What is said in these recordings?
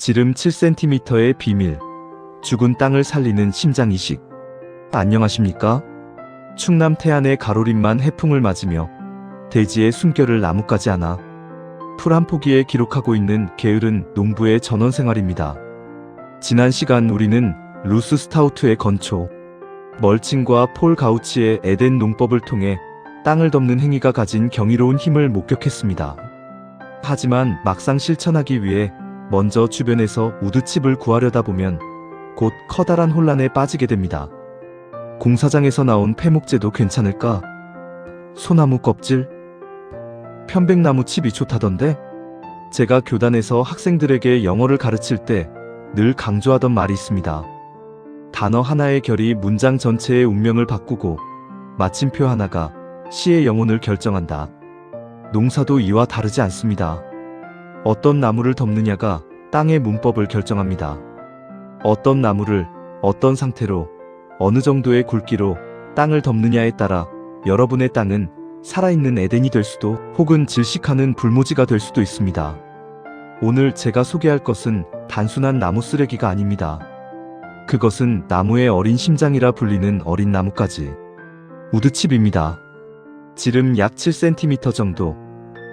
지름 7cm의 비밀, 죽은 땅을 살리는 심장 이식. 안녕하십니까? 충남 태안의 가로림만 해풍을 맞으며 대지의 숨결을 나뭇가지 하나 풀 한 포기에 기록하고 있는 게으른 농부의 전원생활입니다. 지난 시간 우리는 루스 스타우트의 건초, 멀칭과 폴 가우치의 에덴 농법을 통해 땅을 덮는 행위가 가진 경이로운 힘을 목격했습니다. 하지만 막상 실천하기 위해 먼저 주변에서 우드칩을 구하려다 보면 곧 커다란 혼란에 빠지게 됩니다. 공사장에서 나온 폐목재도 괜찮을까? 소나무 껍질? 편백나무 칩이 좋다던데? 제가 교단에서 학생들에게 영어를 가르칠 때 늘 강조하던 말이 있습니다. 단어 하나의 결이 문장 전체의 운명을 바꾸고 마침표 하나가 시의 영혼을 결정한다. 농사도 이와 다르지 않습니다. 어떤 나무를 덮느냐가 땅의 문법을 결정합니다. 어떤 나무를 어떤 상태로 어느 정도의 굵기로 땅을 덮느냐에 따라 여러분의 땅은 살아있는 에덴이 될 수도 혹은 질식하는 불모지가 될 수도 있습니다. 오늘 제가 소개할 것은 단순한 나무 쓰레기가 아닙니다. 그것은 나무의 어린 심장이라 불리는 어린 나뭇가지, 우드칩입니다. 지름 약 7cm 정도,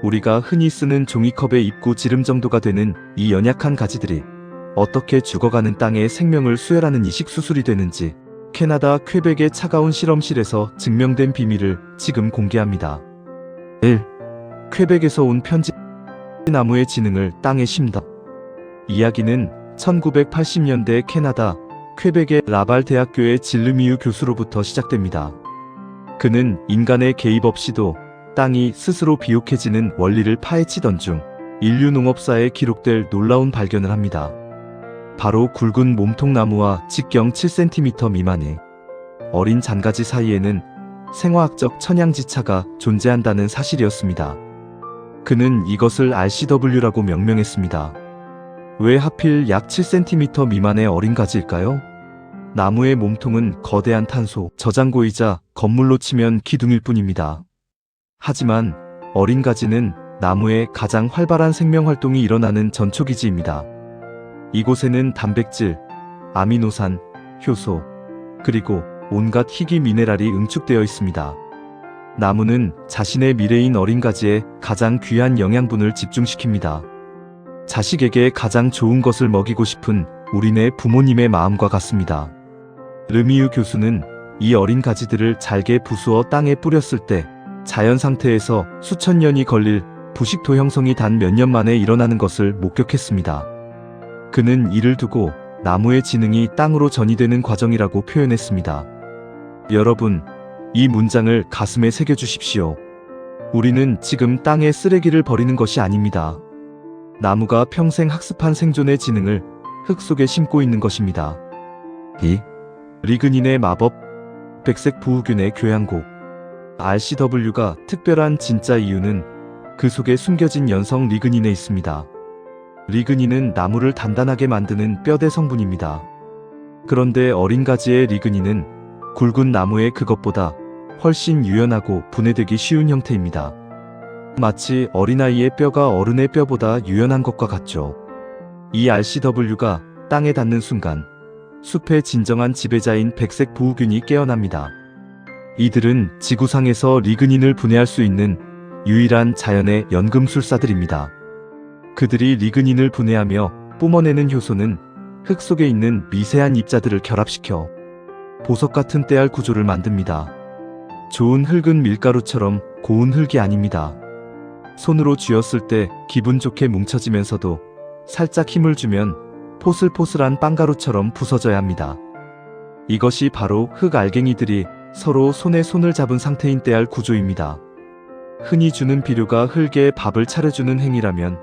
우리가 흔히 쓰는 종이컵의 입구 지름 정도가 되는 이 연약한 가지들이 어떻게 죽어가는 땅에 생명을 수혈하는 이식 수술이 되는지 캐나다 퀘벡의 차가운 실험실에서 증명된 비밀을 지금 공개합니다. 1. 퀘벡에서 온 편지. 나무의 지능을 땅에 심다. 이야기는 1980년대 캐나다 퀘벡의 라발 대학교의 질르미유 교수로부터 시작됩니다. 그는 인간의 개입 없이도 땅이 스스로 비옥해지는 원리를 파헤치던 중 인류 농업사에 기록될 놀라운 발견을 합니다. 바로 굵은 몸통나무와 직경 7cm 미만의 어린 잔가지 사이에는 생화학적 천양지차가 존재한다는 사실이었습니다. 그는 이것을 RCW라고 명명했습니다. 왜 하필 약 7cm 미만의 어린 가지일까요? 나무의 몸통은 거대한 탄소 저장고이자 건물로 치면 기둥일 뿐입니다. 하지만 어린 가지는 나무의 가장 활발한 생명활동이 일어나는 전초기지입니다. 이곳에는 단백질, 아미노산, 효소, 그리고 온갖 희귀 미네랄이 응축되어 있습니다. 나무는 자신의 미래인 어린 가지에 가장 귀한 영양분을 집중시킵니다. 자식에게 가장 좋은 것을 먹이고 싶은 우리네 부모님의 마음과 같습니다. 르미유 교수는 이 어린 가지들을 잘게 부수어 땅에 뿌렸을 때 자연 상태에서 수천 년이 걸릴 부식토 형성이 단 몇 년 만에 일어나는 것을 목격했습니다. 그는 이를 두고 나무의 지능이 땅으로 전이되는 과정이라고 표현했습니다. 여러분, 이 문장을 가슴에 새겨주십시오. 우리는 지금 땅에 쓰레기를 버리는 것이 아닙니다. 나무가 평생 학습한 생존의 지능을 흙 속에 심고 있는 것입니다. 2. 리그닌의 마법, 백색 부우균의 교양곡. RCW가 특별한 진짜 이유는 그 속에 숨겨진 연성 리그닌에 있습니다. 리그닌은 나무를 단단하게 만드는 뼈대 성분입니다. 그런데 어린 가지의 리그닌은 굵은 나무의 그것보다 훨씬 유연하고 분해되기 쉬운 형태입니다. 마치 어린아이의 뼈가 어른의 뼈보다 유연한 것과 같죠. 이 RCW가 땅에 닿는 순간 숲의 진정한 지배자인 백색 부우균이 깨어납니다. 이들은 지구상에서 리그닌을 분해할 수 있는 유일한 자연의 연금술사들입니다. 그들이 리그닌을 분해하며 뿜어내는 효소는 흙 속에 있는 미세한 입자들을 결합시켜 보석 같은 떼알 구조를 만듭니다. 좋은 흙은 밀가루처럼 고운 흙이 아닙니다. 손으로 쥐었을 때 기분 좋게 뭉쳐지면서도 살짝 힘을 주면 포슬포슬한 빵가루처럼 부서져야 합니다. 이것이 바로 흙 알갱이들이 서로 손에 손을 잡은 상태인 떼알 구조입니다. 흔히 주는 비료가 흙에 밥을 차려주는 행위라면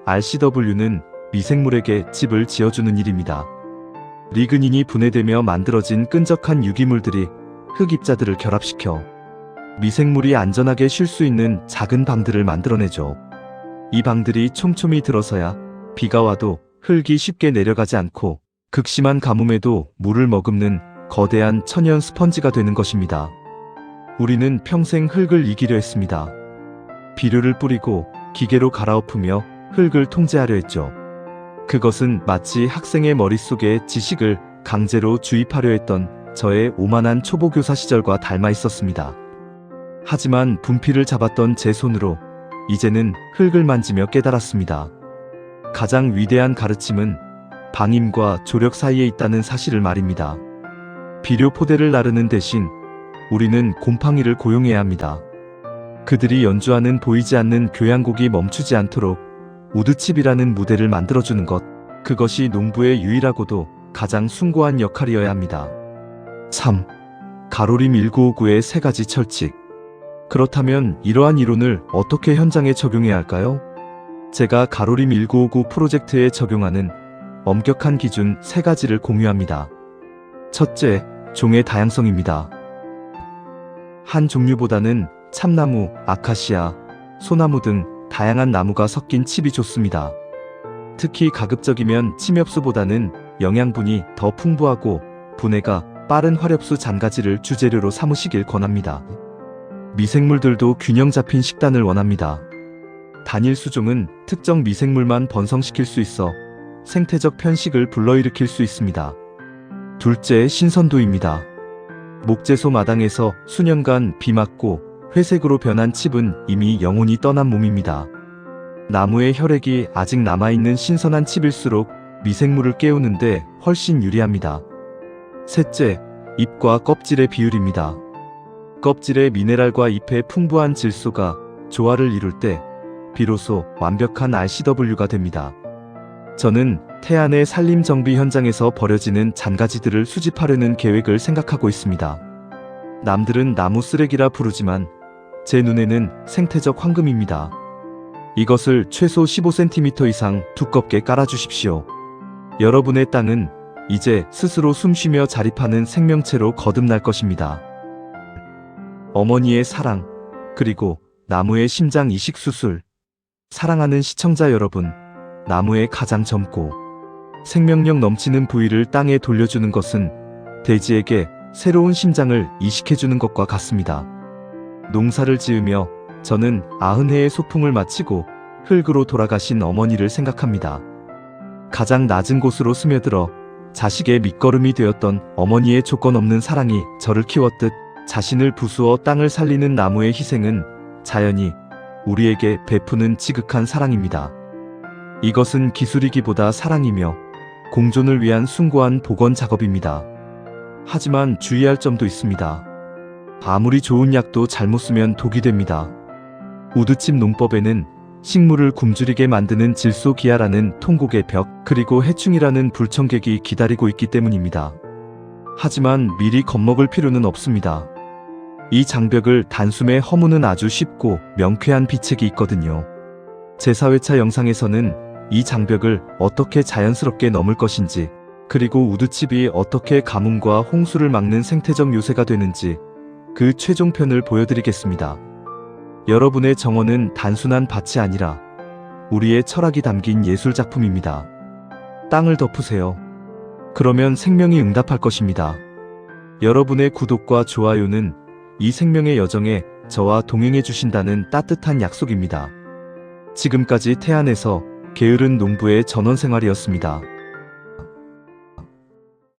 RCW는 미생물에게 집을 지어주는 일입니다. 리그닌이 분해되며 만들어진 끈적한 유기물들이 흙 입자들을 결합시켜 미생물이 안전하게 쉴 수 있는 작은 방들을 만들어내죠. 이 방들이 촘촘히 들어서야 비가 와도 흙이 쉽게 내려가지 않고 극심한 가뭄에도 물을 머금는 거대한 천연 스펀지가 되는 것입니다. 우리는 평생 흙을 이기려 했습니다. 비료를 뿌리고 기계로 갈아엎으며 흙을 통제하려 했죠. 그것은 마치 학생의 머릿속에 지식을 강제로 주입하려 했던 저의 오만한 초보교사 시절과 닮아 있었습니다. 하지만 분필을 잡았던 제 손으로 이제는 흙을 만지며 깨달았습니다. 가장 위대한 가르침은 방임과 조력 사이에 있다는 사실을 말입니다. 비료 포대를 나르는 대신 우리는 곰팡이를 고용해야 합니다. 그들이 연주하는 보이지 않는 교향곡이 멈추지 않도록 우드칩이라는 무대를 만들어주는 것, 그것이 농부의 유일하고도 가장 숭고한 역할이어야 합니다. 3. 가로림 1959의 세 가지 철칙. 그렇다면 이러한 이론을 어떻게 현장에 적용해야 할까요? 제가 가로림 1959 프로젝트에 적용하는 엄격한 기준 세 가지를 공유합니다. 첫째, 종의 다양성입니다. 한 종류보다는 참나무, 아카시아, 소나무 등 다양한 나무가 섞인 칩이 좋습니다. 특히 가급적이면 침엽수보다는 영양분이 더 풍부하고 분해가 빠른 화렵수 잔가지를 주재료로 삼으시길 권합니다. 미생물들도 균형 잡힌 식단을 원합니다. 단일 수종은 특정 미생물만 번성시킬 수 있어 생태적 편식을 불러일으킬 수 있습니다. 둘째, 신선도입니다. 목재소 마당에서 수년간 비 맞고 회색으로 변한 칩은 이미 영혼이 떠난 몸입니다. 나무의 혈액이 아직 남아있는 신선한 칩일수록 미생물을 깨우는데 훨씬 유리합니다. 셋째, 잎과 껍질의 비율입니다. 껍질의 미네랄과 잎의 풍부한 질소가 조화를 이룰 때 비로소 완벽한 RCW가 됩니다. 저는 태안의 산림 정비 현장에서 버려지는 잔가지들을 수집하려는 계획을 생각하고 있습니다. 남들은 나무 쓰레기라 부르지만 제 눈에는 생태적 황금입니다. 이것을 최소 15cm 이상 두껍게 깔아주십시오. 여러분의 땅은 이제 스스로 숨쉬며 자립하는 생명체로 거듭날 것입니다. 어머니의 사랑, 그리고 나무의 심장 이식 수술. 사랑하는 시청자 여러분, 나무의 가장 젊고 생명력 넘치는 부위를 땅에 돌려주는 것은 대지에게 새로운 심장을 이식해주는 것과 같습니다. 농사를 지으며 저는 90해의 소풍을 마치고 흙으로 돌아가신 어머니를 생각합니다. 가장 낮은 곳으로 스며들어 자식의 밑거름이 되었던 어머니의 조건 없는 사랑이 저를 키웠듯 자신을 부수어 땅을 살리는 나무의 희생은 자연이 우리에게 베푸는 지극한 사랑입니다. 이것은 기술이기보다 사랑이며 공존을 위한 숭고한 복원 작업입니다. 하지만 주의할 점도 있습니다. 아무리 좋은 약도 잘못 쓰면 독이 됩니다. 우드칩 농법에는 식물을 굶주리게 만드는 질소기아라는 통곡의 벽, 그리고 해충이라는 불청객이 기다리고 있기 때문입니다. 하지만 미리 겁먹을 필요는 없습니다. 이 장벽을 단숨에 허무는 아주 쉽고 명쾌한 비책이 있거든요. 제4회차 영상에서는 이 장벽을 어떻게 자연스럽게 넘을 것인지, 그리고 우드칩이 어떻게 가뭄과 홍수를 막는 생태적 요새가 되는지 그 최종편을 보여드리겠습니다. 여러분의 정원은 단순한 밭이 아니라 우리의 철학이 담긴 예술작품입니다. 땅을 덮으세요. 그러면 생명이 응답할 것입니다. 여러분의 구독과 좋아요는 이 생명의 여정에 저와 동행해 주신다는 따뜻한 약속입니다. 지금까지 태안에서 게으른 농부의 전원생활이었습니다.